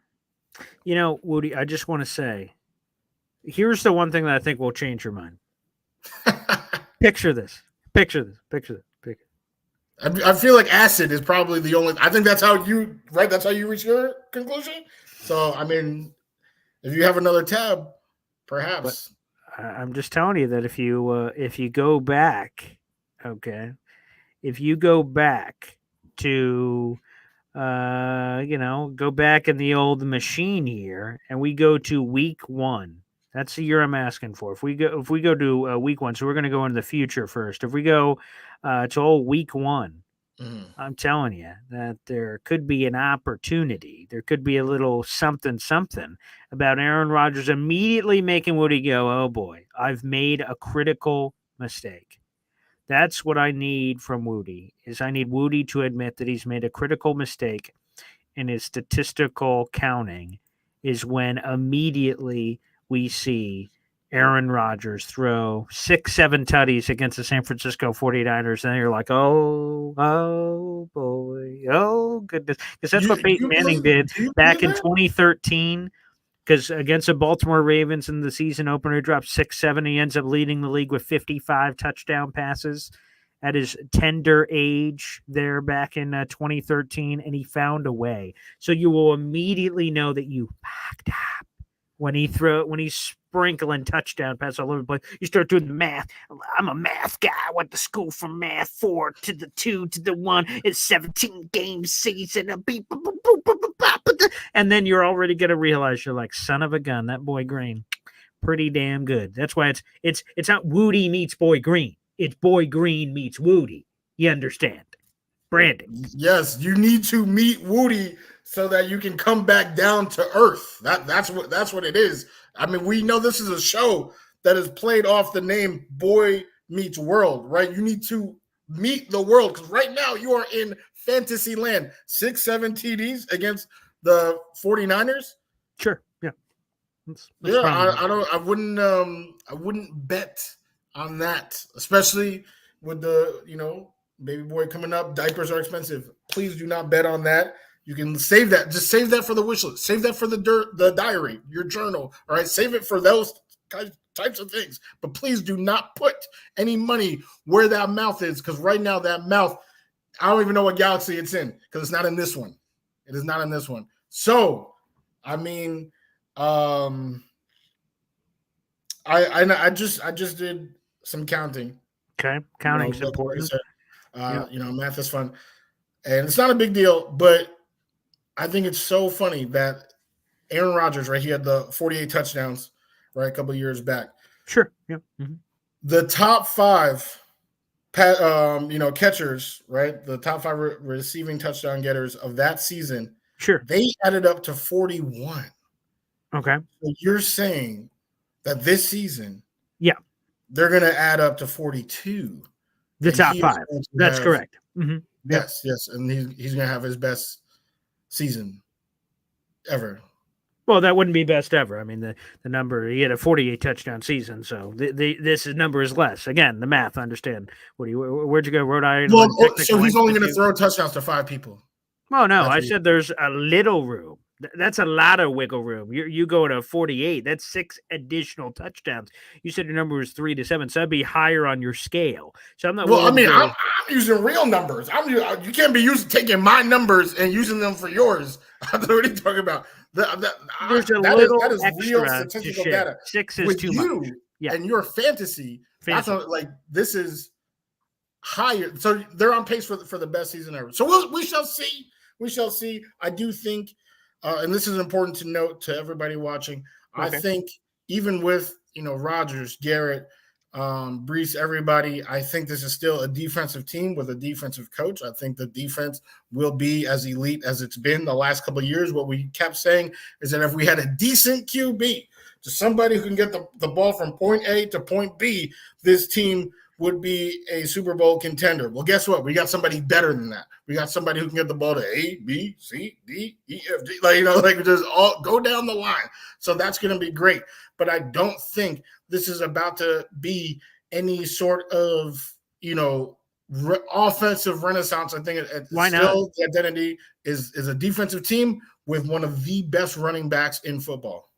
Wudi, I just want to say, here's the one thing that I think will change your mind. Picture this. I feel like acid is probably the only. I think that's how you reach your conclusion. So I mean, if you have another tab, perhaps. But I'm just telling you that if you go back, okay, if you go back to go back in the old machine here, and we go to week 1. That's the year I'm asking for. If we go to week 1, so we're going to go into the future first. If we go to old week 1, I'm telling you that there could be an opportunity. There could be a little something about Aaron Rodgers immediately making Woody go, oh boy, I've made a critical mistake. That's what I need from Woody, is I need Woody to admit that he's made a critical mistake in his statistical counting, is when immediately we see Aaron Rodgers throw 6-7 tutties against the San Francisco 49ers, and you're like, oh boy, oh goodness. Because that's what Peyton Manning did back in 2013, because against the Baltimore Ravens in the season opener, he dropped 6-7. He ends up leading the league with 55 touchdown passes at his tender age there back in 2013, and he found a way. So you will immediately know that you backed up when he's sprinkling touchdown passes all over the place. You start doing the math. I'm a math guy. I went to school from math 4 to the 2 to the 1. It's 17 game season. And then you're already going to realize, you're like, son of a gun, that Boy Green, pretty damn good. That's why it's not Woody meets Boy Green. It's Boy Green meets Woody. You understand? Brandon. Yes, you need to meet Woody so that you can come back down to earth. That's what it is. I mean, we know this is a show that is played off the name Boy Meets World, right? You need to meet the world, because right now you are in fantasy land. 6-7 TDs against the 49ers. Sure. Yeah. I wouldn't bet on that, especially with the, baby boy coming up. Diapers are expensive. Please do not bet on that. You can save that. Just save that for the wish list. Save that for the diary, your journal. All right, save it for those types of things. But please do not put any money where that mouth is, because right now that mouth, I don't even know what galaxy it's in, because it's not in this one. It is not in this one. So, I mean, I just did some counting. Okay, counting's important. Math is fun, and it's not a big deal, but I think it's so funny that Aaron Rodgers, right? He had the 48 touchdowns, right, a couple of years back. Sure. Yeah. Mm-hmm. The top 5, catchers, right? The top 5 receiving touchdown getters of that season. Sure. They added up to 41. Okay. So you're saying that this season, yeah, they're going to add up to 42. The top 5. That's correct. Mm-hmm. Yes, and he's going to have his best season ever. Well, that wouldn't be best ever. I mean, the number, he had a 48 touchdown season, so this number is less. Again, the math, understand. Where'd you go, Rhode Island? Well, so he's only going to throw touchdowns to 5 people. Oh, no, I said there's a little room. That's a lot of wiggle room. You go to 48. That's 6 additional touchdowns. You said your number was 3 to 7, so that'd be higher on your scale. So I'm not. Well, I mean, I'm using real numbers. You can't be taking my numbers and using them for yours. What are you talking about? There's a little that is real statistical data. 6 is with too you much. Yeah. And your fantasy. That's this is higher. So they're on pace for the best season ever. So we shall see. We shall see. I do think. And this is important to note to everybody watching. Okay. I think even with Rodgers, Garrett, Brees, everybody, I think this is still a defensive team with a defensive coach. I think the defense will be as elite as it's been the last couple of years. What we kept saying is that if we had a decent QB, to somebody who can get the ball from point A to point B, this team would be a Super Bowl contender. Well, guess what? We got somebody better than that. We got somebody who can get the ball to A, B, C, D, E, F, G. Like just all go down the line. So that's going to be great. But I don't think this is about to be any sort of, offensive renaissance. I think it's Why still not? the identity is a defensive team with one of the best running backs in football.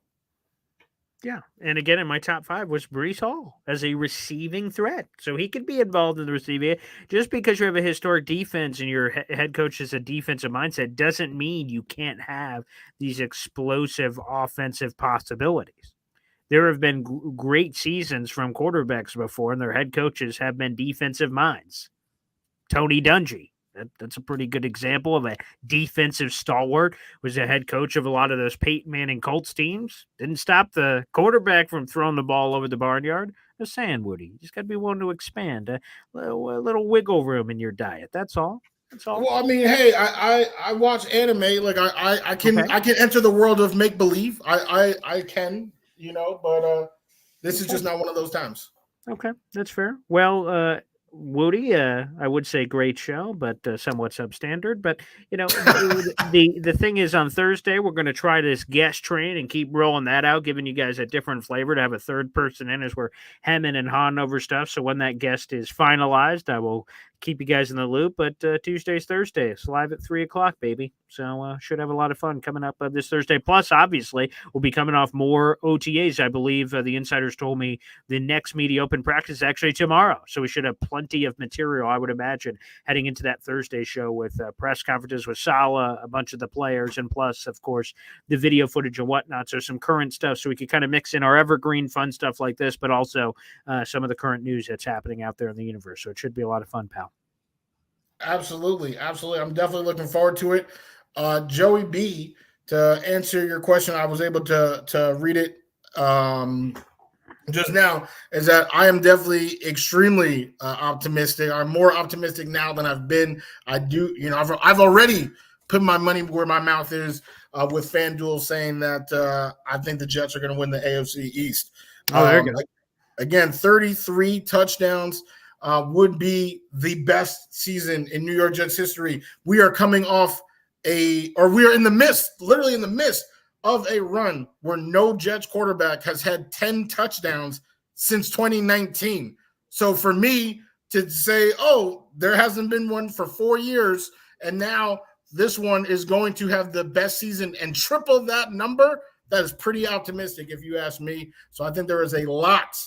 Yeah. And again, in my top 5 was Brees Hall as a receiving threat. So he could be involved in the receiving. Just because you have a historic defense and your head coach has a defensive mindset doesn't mean you can't have these explosive offensive possibilities. There have been great seasons from quarterbacks before, and their head coaches have been defensive minds. Tony Dungy. That's a pretty good example of a defensive stalwart. Was a head coach of a lot of those Peyton Manning Colts teams. Didn't stop the quarterback from throwing the ball over the barnyard. Just saying, Woody. You just got to be willing to expand a little wiggle room in your diet. That's all. That's all. Well, I mean, hey, I watch anime. Like I can Okay. I can enter the world of make believe. I can, but this is just not one of those times. Okay, that's fair. Well, Woody, I would say great show, but somewhat substandard. But the thing is, on Thursday we're going to try this guest train and keep rolling that out, giving you guys a different flavor to have a third person in as we're hemming and hawing over stuff. So when that guest is finalized, I will keep you guys in the loop. But Tuesday's Thursday. It's live at 3:00, baby. So should have a lot of fun coming up this Thursday. Plus, obviously, we'll be coming off more OTAs. I believe the insiders told me the next media open practice is actually tomorrow. So we should have plenty of material, I would imagine, heading into that Thursday show with press conferences with Saleh, a bunch of the players, and plus, of course, the video footage and whatnot. So some current stuff so we could kind of mix in our evergreen fun stuff like this, but also some of the current news that's happening out there in the universe. So it should be a lot of fun, pal. Absolutely. I'm definitely looking forward to it. Joey B, to answer your question, I was able to read it just now, is that I am definitely extremely optimistic. I'm more optimistic now than I've been. I do, I've already put my money where my mouth is with FanDuel saying that I think the Jets are going to win the AFC East. Oh, there you go. Again, 33 touchdowns. Would be the best season in New York Jets history. We are coming off we are literally in the midst of a run where no Jets quarterback has had 10 touchdowns since 2019. So for me to say, there hasn't been one for 4 years, and now this one is going to have the best season and triple that number, that is pretty optimistic if you ask me. So I think there is a lot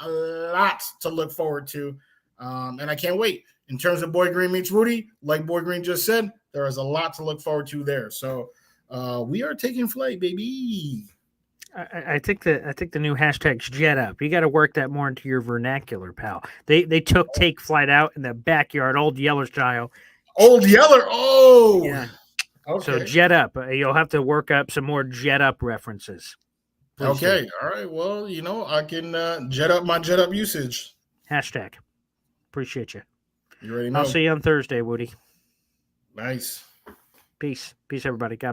to look forward to, and I can't wait. In terms of Boy Green meets Wudi, like Boy Green just said, there is a lot to look forward to there. So we are taking flight, baby. I think the new hashtag's Jet Up. You got to work that more into your vernacular, pal. They took Take Flight out in the backyard, Old Yeller style. Old Yeller, yeah. Okay. So Jet Up. You'll have to work up some more Jet Up references. Please Okay. do. All right. Well, I can jet up my jet up usage. Hashtag. Appreciate you. You already know. I'll see you on Thursday, Woody. Nice. Peace, everybody. God bless.